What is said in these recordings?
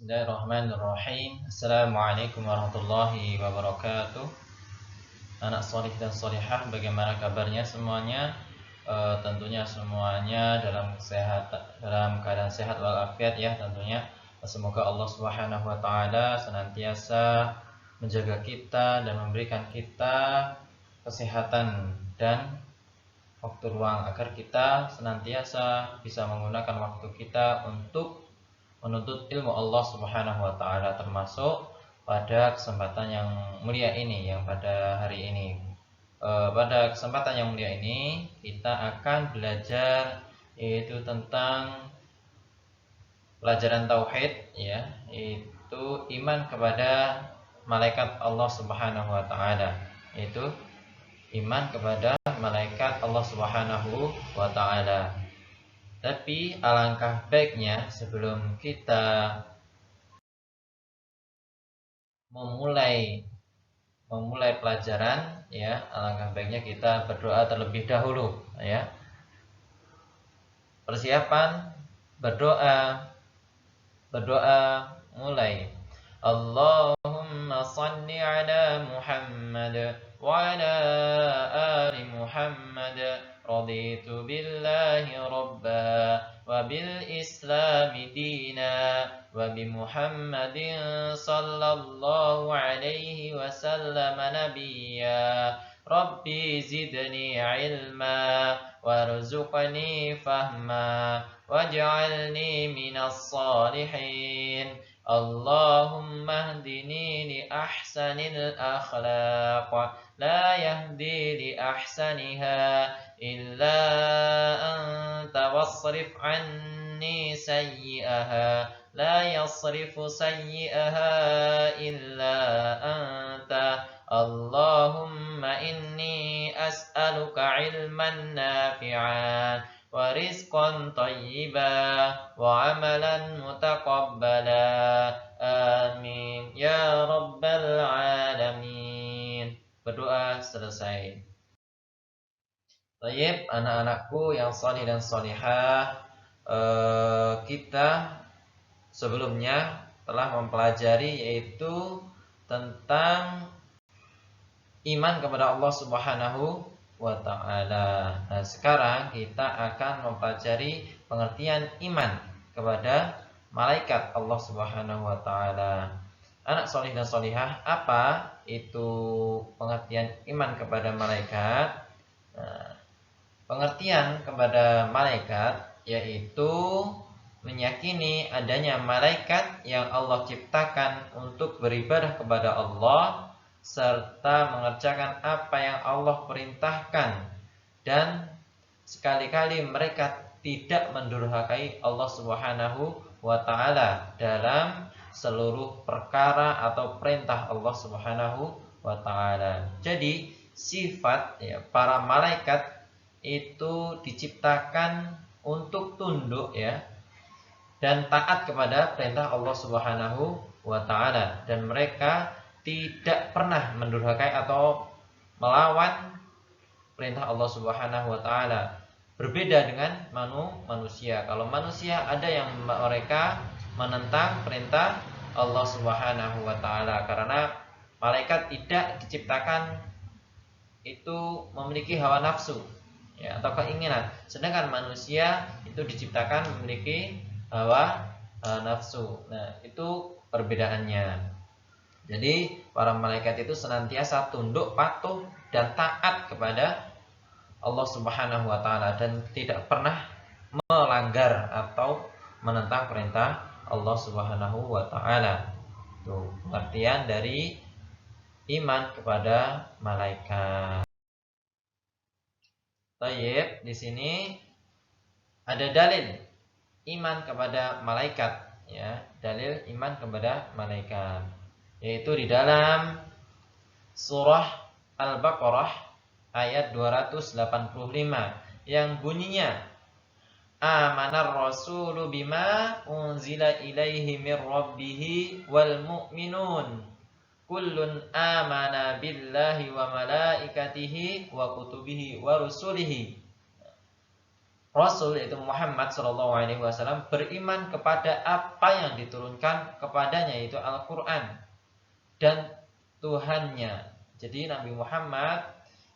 Bismillahirrahmanirrahim. Assalamualaikum warahmatullahi wabarakatuh. Anak solih dan solihah, bagaimana kabarnya semuanya? Tentunya semuanya dalam keadaan sehat walafiat ya tentunya. Semoga Allah Subhanahu wa taala senantiasa menjaga kita dan memberikan kita kesehatan dan waktu luang agar kita senantiasa bisa menggunakan waktu kita untuk menuntut ilmu Allah Subhanahu wa taala, termasuk pada kesempatan yang mulia ini, yang pada hari ini. Pada kesempatan yang mulia ini kita akan belajar yaitu tentang pelajaran tauhid ya, yaitu iman kepada malaikat Allah Subhanahu wa taala, yaitu iman kepada malaikat Allah Subhanahu wa taala. Tapi alangkah baiknya sebelum kita memulai pelajaran ya, alangkah baiknya kita berdoa terlebih dahulu ya. Persiapan berdoa mulai. Allahumma salli ala Muhammad wa ala ali Muhammad. Raditu billahi rabba wa bil islami dina wa bi Muhammadin sallallahu alaihi wasallam nabiyya. Rabbi zidni ilma warzuqni fahma waj'alni minas salihin. Allahumma hdini li ahsanil akhlaq la yahdi li ahsaniha illa anta wasrif anni sayyi'aha la yasrifu sayyi'aha illa anta. Allahumma inni as'aluka ilman nafi'an wa rizqan thayyiban wa amalan mutaqabbala. Amin ya rabbal alamin. Berdoa selesai. Baik, anak-anakku yang salih dan salihah, kita sebelumnya telah mempelajari yaitu tentang iman kepada Allah Subhanahu wa taala. Nah, sekarang kita akan mempelajari pengertian iman kepada malaikat Allah Subhanahu wa taala. Anak solih dan solihah, apa itu pengertian iman kepada malaikat? Nah, pengertian kepada malaikat yaitu meyakini adanya malaikat yang Allah ciptakan untuk beribadah kepada Allah serta mengerjakan apa yang Allah perintahkan, dan sekali-kali mereka tidak mendurhakai Allah Subhanahu wa taala dalam seluruh perkara atau perintah Allah Subhanahu wa taala. Jadi sifat ya, para malaikat itu diciptakan untuk tunduk ya dan taat kepada perintah Allah Subhanahu wa taala, dan mereka tidak pernah mendurhakai atau melawan perintah Allah Subhanahu wa taala. Berbeda dengan manusia. Kalau manusia ada yang mereka menentang perintah Allah Subhanahu wa taala, karena malaikat tidak diciptakan itu memiliki hawa nafsu ya, atau keinginan, sedangkan manusia itu diciptakan memiliki hawa nafsu. Nah, itu perbedaannya. Jadi para malaikat itu senantiasa tunduk, patuh dan taat kepada Allah Subhanahu wa taala dan tidak pernah melanggar atau menentang perintah Allah Subhanahu wa taala. Itu pengertian dari iman kepada malaikat. Baik, di sini ada dalil iman kepada malaikat ya, dalil iman kepada malaikat yaitu di dalam surah Al-Baqarah ayat 285 yang bunyinya amanar rasulu bima unzila ilaihi mir rabbih wal mu'minun kullun amana billahi wa malaikatihi wa kutubihi wa rusulihi. Rasul yaitu Muhammad Shallallahu Alaihi Wasallam beriman kepada apa yang diturunkan kepadanya, yaitu Al-Quran dan Tuhannya. Jadi Nabi Muhammad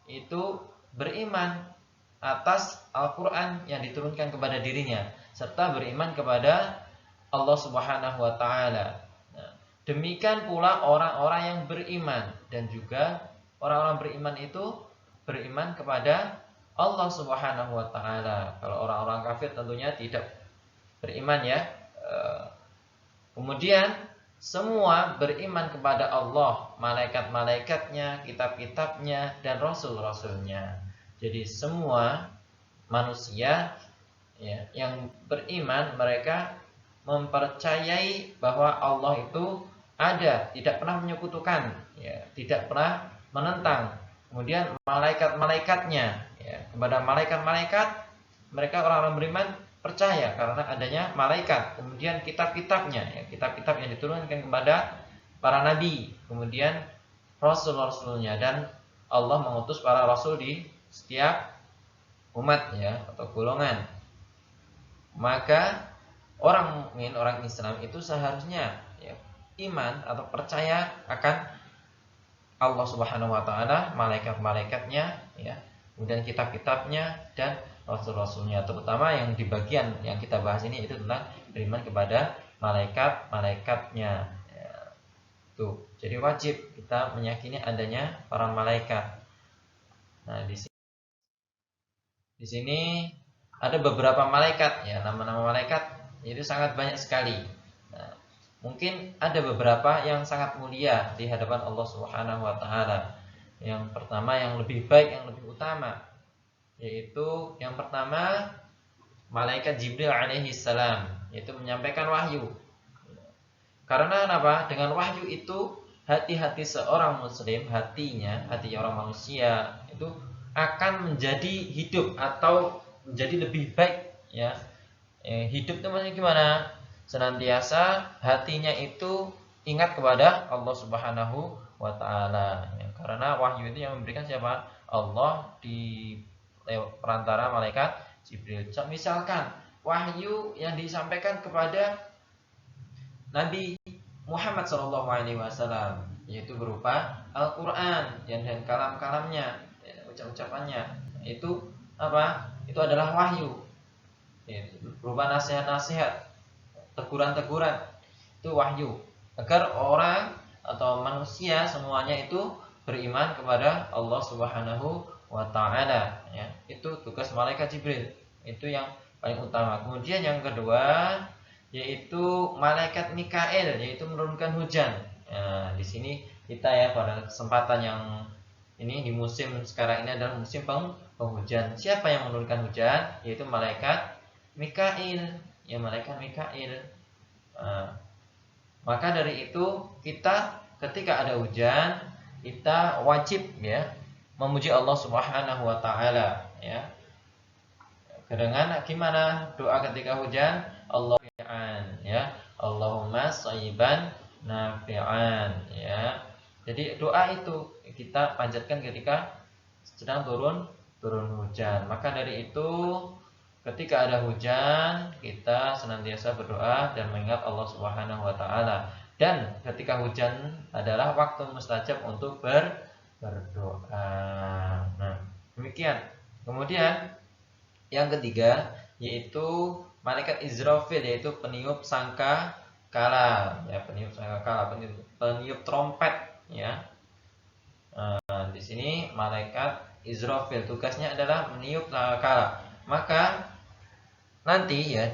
itu beriman atas Al-Quran yang diturunkan kepada dirinya, serta beriman kepada Allah Subhanahu wa Ta'ala. Nah, demikian pula orang-orang yang beriman, dan juga orang-orang beriman itu beriman kepada Allah Subhanahu wa Ta'ala. Kalau orang-orang kafir tentunya tidak beriman ya. Kemudian semua beriman kepada Allah, malaikat-malaikatnya, kitab-kitabnya, dan rasul-rasulnya. Jadi semua manusia ya, yang beriman, mereka mempercayai bahwa Allah itu ada, tidak pernah menyekutukan, ya, tidak pernah menentang. Kemudian malaikat-malaikatnya, ya, kepada malaikat-malaikat mereka orang-orang beriman percaya karena adanya malaikat. Kemudian kitab-kitabnya, ya, kitab-kitab yang diturunkan kepada para nabi, kemudian rasul-rasulnya, dan Allah mengutus para rasul di setiap umat ya, atau golongan. Maka orang mukmin, orang Islam itu seharusnya ya, iman atau percaya akan Allah Subhanahu wa Ta'ala, malaikat-malaikatnya ya, kemudian kitab-kitabnya dan rasul-rasulnya. Terutama yang di bagian yang kita bahas ini itu tentang beriman kepada malaikat-malaikatnya ya. Tuh, jadi wajib kita meyakini adanya para malaikat. Nah, di sini ada beberapa malaikat ya, nama-nama malaikat itu sangat banyak sekali. Nah, mungkin ada beberapa yang sangat mulia di hadapan Allah Subhanahu wa Ta'ala. Yang pertama, yang lebih baik, yang lebih utama, yaitu yang pertama malaikat Jibril alaihi salam, yaitu menyampaikan wahyu. Karena apa? Dengan wahyu itu hati-hati seorang muslim, hatinya, hati orang manusia itu akan menjadi hidup atau menjadi lebih baik ya. Hidup itu maksudnya gimana? Senantiasa hatinya itu ingat kepada Allah Subhanahu wa Ta'ala ya. Karena wahyu itu yang memberikan siapa? Allah di perantara malaikat Jibril. Misalkan wahyu yang disampaikan kepada Nabi Muhammad SAW, yaitu berupa Al-Quran dan kalam-kalamnya, ucapannya, itu apa? Itu adalah wahyu, berupa nasihat-nasihat, teguran-teguran, itu wahyu, agar orang atau manusia semuanya itu beriman kepada Allah Subhanahu wa Ta'ala ya. Itu tugas malaikat Jibril, itu yang paling utama. Kemudian yang kedua yaitu malaikat Mikail, yaitu menurunkan hujan. Nah, di sini kita ya pada kesempatan yang ini di musim sekarang ini adalah musim penghujan. Siapa yang menurunkan hujan? Yaitu malaikat Mikail, ya, malaikat Mikail. Maka dari itu kita ketika ada hujan, kita wajib ya memuji Allah Subhanahu wa Ta'ala ya. Dengan gimana doa ketika hujan? Allah ya, Allahumma shayyiban nafi'an ya. Jadi doa itu kita panjatkan ketika sedang turun hujan. Maka dari itu ketika ada hujan, kita senantiasa berdoa dan mengingat Allah Subhanahu wa Ta'ala. Dan ketika hujan adalah waktu mustajab untuk berdoa. Nah, demikian. Kemudian yang ketiga yaitu malaikat Israfil, yaitu peniup sangkakala ya, peniup trompet ya. Di sini malaikat Israfil tugasnya adalah meniup sangkakala. Maka nanti ya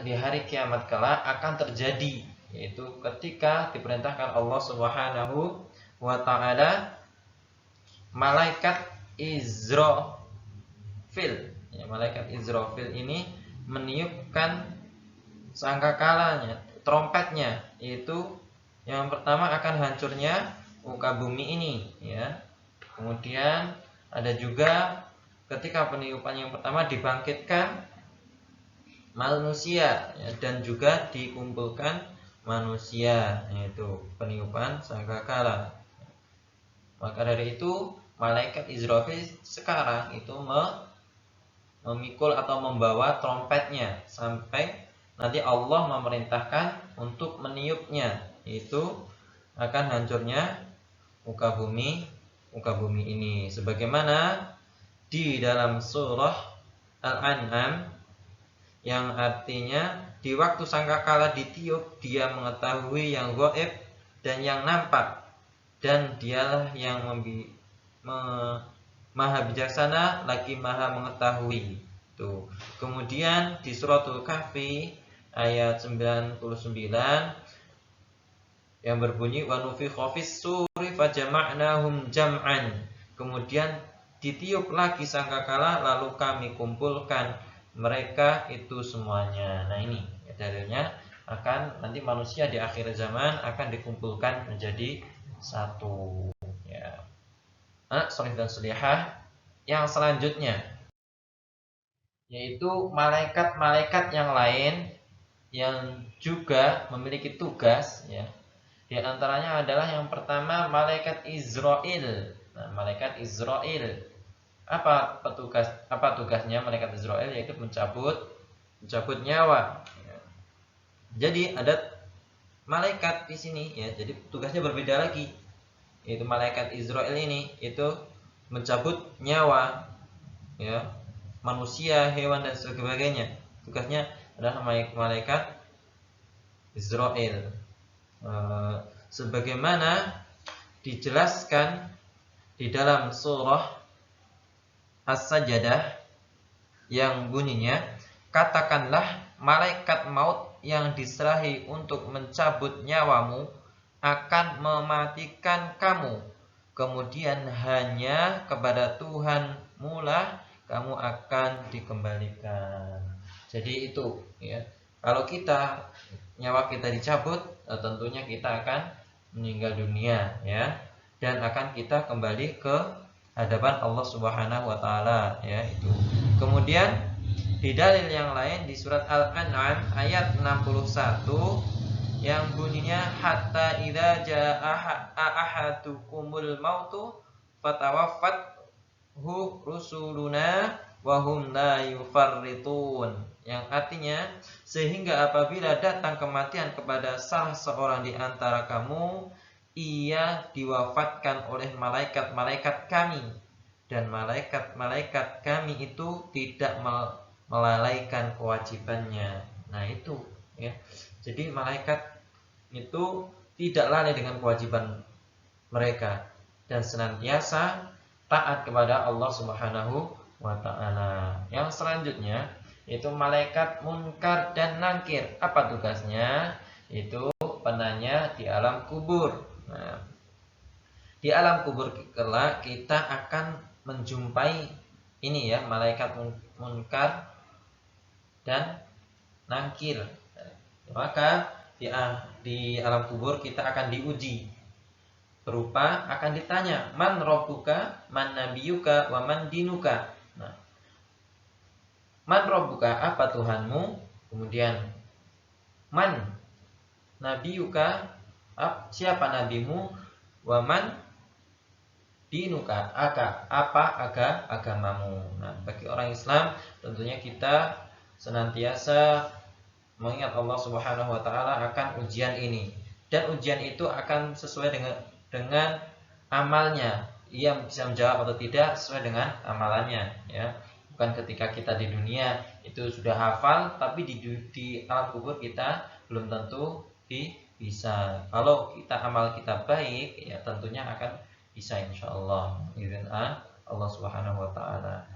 di hari kiamat kala akan terjadi, yaitu ketika diperintahkan Allah Subhanahu wa Ta'ala malaikat Israfil ya, malaikat Israfil ini meniupkan sangkakalanya, trompetnya, yaitu yang pertama akan hancurnya muka bumi ini ya. Kemudian ada juga ketika peniupan yang pertama dibangkitkan manusia ya, dan juga dikumpulkan manusia, yaitu peniupan sangkakala. Maka dari itu malaikat Israfil sekarang itu memikul atau membawa trompetnya sampai nanti Allah memerintahkan untuk meniupnya, itu akan hancurnya muka bumi ini, sebagaimana di dalam surah Al-An'am, yang artinya di waktu sangkakala ditiup dia mengetahui yang gaib dan yang nampak, dan dialah yang maha bijaksana lagi maha mengetahui. Tuh. Kemudian di suratul Kahfi ayat 99 yang berbunyi wa nufikha fis suri fajama'nahum jam'an. Kemudian ditiup lagi sangkakala lalu kami kumpulkan mereka itu semuanya. Nah, ini dalilnya akan nanti manusia di akhir zaman akan dikumpulkan menjadi satu, ya. Sholih dan sholihah yang selanjutnya yaitu malaikat-malaikat yang lain yang juga memiliki tugas, ya. Di antaranya adalah yang pertama malaikat Israel. Nah, malaikat Israel apa tugasnya malaikat Israel, yaitu mencabut nyawa. Jadi ada malaikat di sini, ya. Jadi tugasnya berbeda lagi. Yaitu malaikat Israel ini itu mencabut nyawa, ya, manusia, hewan dan sebagainya. Tugasnya adalah malaikat Israel. Sebagaimana dijelaskan di dalam surah As-Sajdah yang bunyinya, katakanlah malaikat maut yang diserahi untuk mencabut nyawamu akan mematikan kamu, kemudian hanya kepada Tuhanmu lah kamu akan dikembalikan. Jadi itu, ya. Kalau nyawa kita dicabut, tentunya kita akan meninggal dunia, ya, dan akan kita kembali ke hadapan Allah Subhanahu wa taala, ya, itu. Kemudian di dalil yang lain di surat Al-An'am ayat 61 yang bunyinya hatta idza jaa ahadukumul mautu fatawaffathu rusuluna wa hum la yufarritun, yang artinya sehingga apabila datang kematian kepada salah seorang di antara kamu, ia diwafatkan oleh malaikat-malaikat kami, dan malaikat-malaikat kami itu tidak melalaikan kewajibannya. Nah, itu, ya. Jadi malaikat itu tidak lalai dengan kewajiban mereka dan senantiasa taat kepada Allah Subhanahu wa ta'ala. Yang selanjutnya itu malaikat munkar dan nakir. Apa tugasnya? Itu penanya di alam kubur. Nah, di alam kubur kelak kita akan menjumpai ini, ya, malaikat munkar dan nakir. Maka di alam kubur kita akan diuji berupa akan ditanya man rabbuka, man nabiyuka, wa man dinuka. Nah, man rabbuka, apa Tuhanmu? Kemudian man nabiyuka, siapa nabimu? Wa man dinuka, apa agamamu. Nah, bagi orang Islam tentunya kita senantiasa mengingat Allah Subhanahu wa taala akan ujian ini, dan ujian itu akan sesuai dengan amalnya. Ia bisa menjawab atau tidak sesuai dengan amalannya, ya. Bukan ketika kita di dunia itu sudah hafal, tapi di alam kubur kita belum tentu bisa. Kalau amal kita baik, ya tentunya akan bisa insyaallah izin Allah Subhanahu wa taala.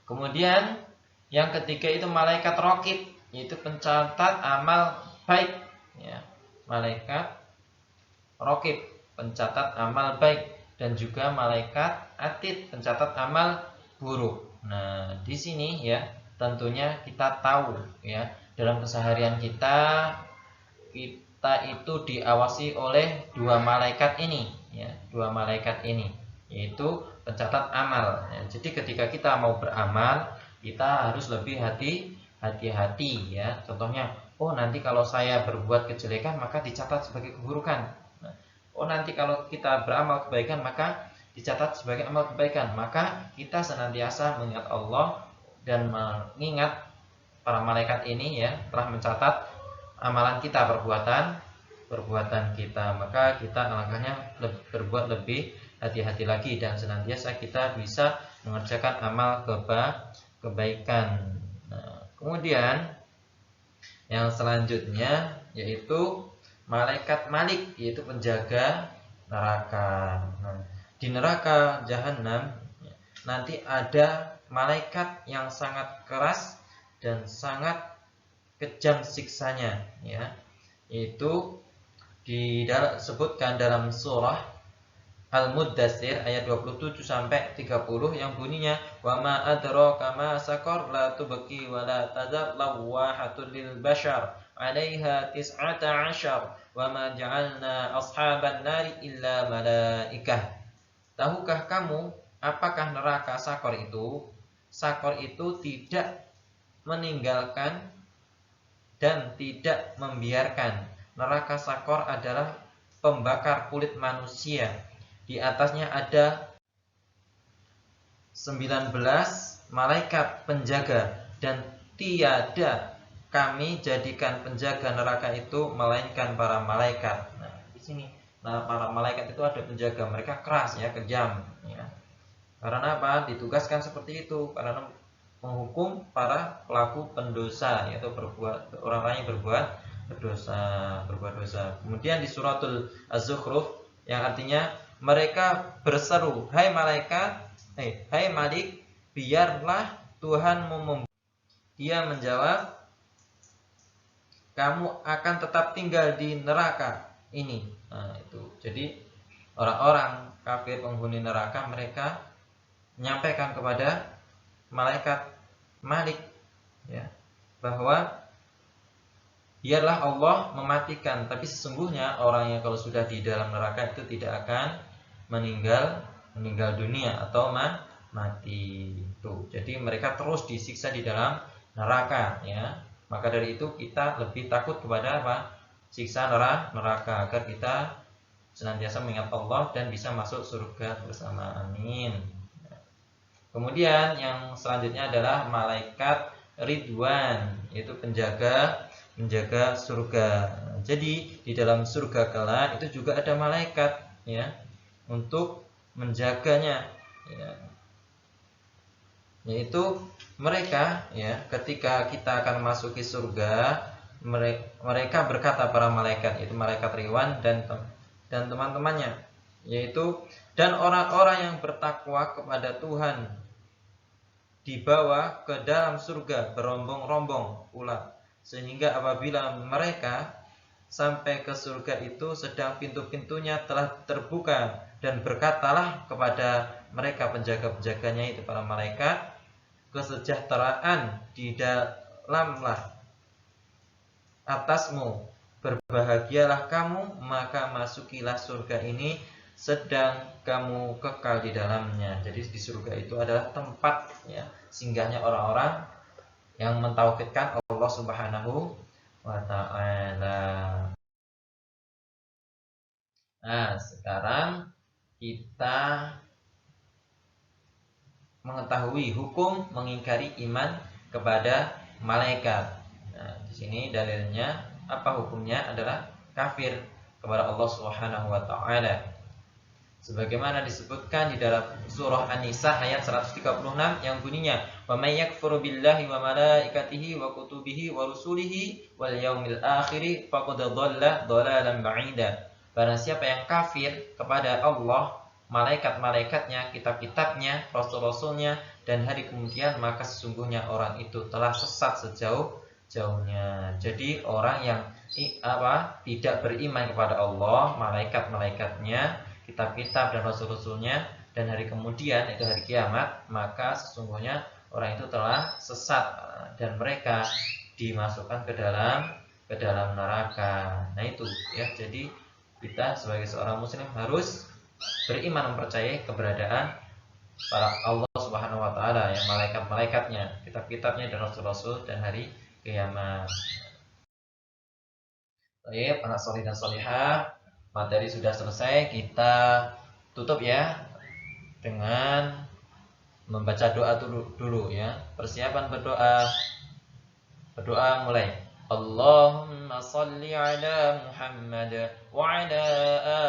Kemudian yang ketiga itu malaikat raqib, yaitu pencatat amal baik, ya. Malaikat raqib, pencatat amal baik, dan juga malaikat atid, pencatat amal buruk. Nah, di sini, ya, tentunya kita tahu, ya, dalam keseharian kita itu diawasi oleh dua malaikat ini, ya, yaitu pencatat amal. Ya, jadi ketika kita mau beramal, kita harus lebih hati-hati, ya. Contohnya, nanti kalau saya berbuat kejelekan maka dicatat sebagai keburukan. Nanti kalau kita beramal kebaikan maka dicatat sebagai amal kebaikan. Maka kita senantiasa mengingat Allah dan mengingat para malaikat ini ya telah mencatat amalan kita, perbuatan kita, maka kita alangkahnya berbuat lebih hati-hati lagi dan senantiasa kita bisa mengerjakan amal kebaikan. Nah, kemudian yang selanjutnya yaitu malaikat Malik, yaitu penjaga neraka. Nah, di neraka jahanam nanti ada malaikat yang sangat keras dan sangat kejam siksanya, ya, yaitu disebutkan dalam surah Al-Muddatsir ayat 27 sampai 30 yang bunyinya wa ma adraka ma saqar la tubqi wa la tadar lawahatul lil bashar 'alaiha tis'ata 'ashar wa ma ja'alna ashaban nari illa malaikah. Tahukah kamu apakah neraka Sakor itu? Sakor itu tidak meninggalkan dan tidak membiarkan. Neraka Sakor adalah pembakar kulit manusia. Di atasnya ada 19 malaikat penjaga dan tiada kami jadikan penjaga neraka itu melainkan para malaikat. Nah, di sini para malaikat itu ada penjaga, mereka keras ya, kejam ya. Karena apa? Ditugaskan seperti itu karena menghukum para pelaku pendosa, yaitu orang-orang yang berbuat dosa. Kemudian di suratul Az-Zukhruf yang artinya mereka berseru, hai malaikat, hai Malik, biarlah Tuhanmu membunuh. Dia menjawab, kamu akan tetap tinggal di neraka ini. Nah, itu. Jadi orang-orang kafir penghuni neraka, mereka menyampaikan kepada malaikat Malik ya, bahwa biarlah Allah mematikan, tapi sesungguhnya orang yang kalau sudah di dalam neraka itu tidak akan meninggal dunia atau mati itu. Jadi mereka terus disiksa di dalam neraka ya. Maka dari itu kita lebih takut kepada apa? Siksa neraka agar kita senantiasa mengingat Allah dan bisa masuk surga bersama. Amin. Kemudian yang selanjutnya adalah malaikat Ridwan, yaitu penjaga surga. Jadi di dalam surga kelak itu juga ada malaikat ya untuk menjaganya ya. Yaitu mereka ya ketika kita akan masuki surga, mereka berkata para malaikat, yaitu malaikat Ridwan dan teman-temannya, yaitu dan orang-orang yang bertakwa kepada Tuhan dibawa ke dalam surga berombong-rombong pula, sehingga apabila mereka sampai ke surga itu sedang pintu-pintunya telah terbuka, dan berkatalah kepada mereka penjaga-penjaganya itu para malaikat, kesejahteraan di dalamlah atasmu, berbahagialah kamu, maka masukilah surga ini sedang kamu kekal di dalamnya. Jadi di surga itu adalah tempat ya singgahnya orang-orang yang mentauhidkan Allah Subhanahu wa ta'ala. Nah, sekarang kita mengetahui hukum mengingkari iman kepada malaikat. Nah, di sini dalilnya apa hukumnya adalah kafir kepada Allah Subhanahu wa ta'ala. Sebagaimana disebutkan di dalam surah An-Nisa ayat 136 yang bunyinya, "Wa may yakfur billahi wa malaikatihi wa kutubihi wa rusulihi wal yaumil akhir faqad dhalla dhalalan ba'ida." Barang siapa yang kafir kepada Allah, malaikat-malaikatnya, kitab-kitabnya, rasul-rasulnya dan hari kemudian, maka sesungguhnya orang itu telah sesat sejauh-jauhnya. Jadi orang yang tidak beriman kepada Allah, malaikat-malaikatnya, kitab-kitab dan rasul-rasulnya dan hari kemudian, itu hari kiamat, maka sesungguhnya orang itu telah sesat dan mereka dimasukkan ke dalam neraka. Nah itu ya, jadi kita sebagai seorang muslim harus beriman, mempercayai keberadaan para Allah Subhanahu wa ta'ala, yang malaikat-malaikatnya, kitab-kitabnya dan rasul-rasul dan hari kiamat. Baik, anak solih dan solihah, materi sudah selesai, kita tutup ya dengan membaca doa dulu ya. Persiapan berdoa. Berdoa mulai. Allahumma salli ala Muhammad wa ala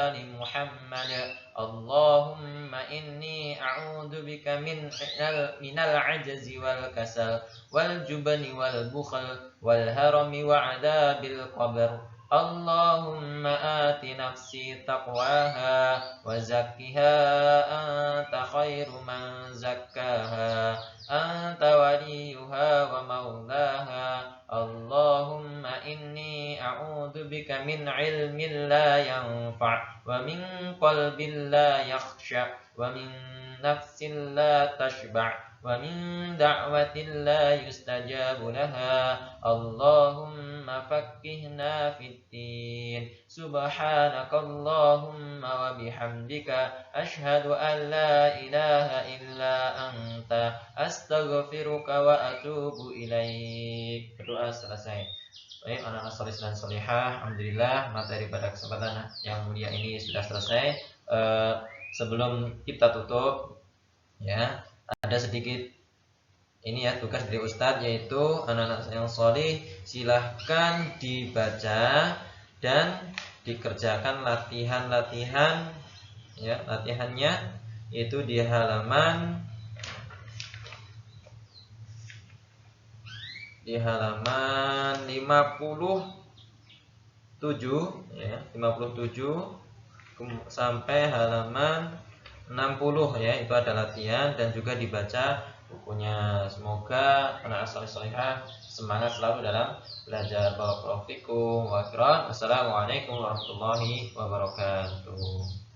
ali Muhammad. Allahumma inni a'udzu bika minal ajzi wal kasal wal jubni wal bukhl wal harami wa adabil qabr. Allahumma ati nafsi taqwaha wa zakkiha anta khairu man zakkaha anta waliyuha wa maulaha. Allahumma inni a'udzu bika min ilmin la yanfa' wa min qalbin la yakhsha wa min nafsin la tashba' wa min da'watin la yustajabu laha. Allahumma faqqihna fid din. Subhanakallahumma wa bihamdika asyhadu an la ilaha illa anta astaghfiruka wa atubu ilaik. Berdoa selesai. Baik anak-anak salih dan salihah, alhamdulillah materi pada kesempatan yang mulia ini sudah selesai. Sebelum kita tutup ya, ada sedikit ini ya tugas dari Ustadz, yaitu anak-anak yang solih silahkan dibaca dan dikerjakan latihan-latihan ya, latihannya itu di halaman 57 ya, 57 sampai halaman 60 ya, itu ada latihan dan juga dibaca bukunya. Semoga anak saleh salehah semangat selalu dalam belajar. Barakallahu fikum wa akhiran. Wassalamualaikum warahmatullahi wabarakatuh.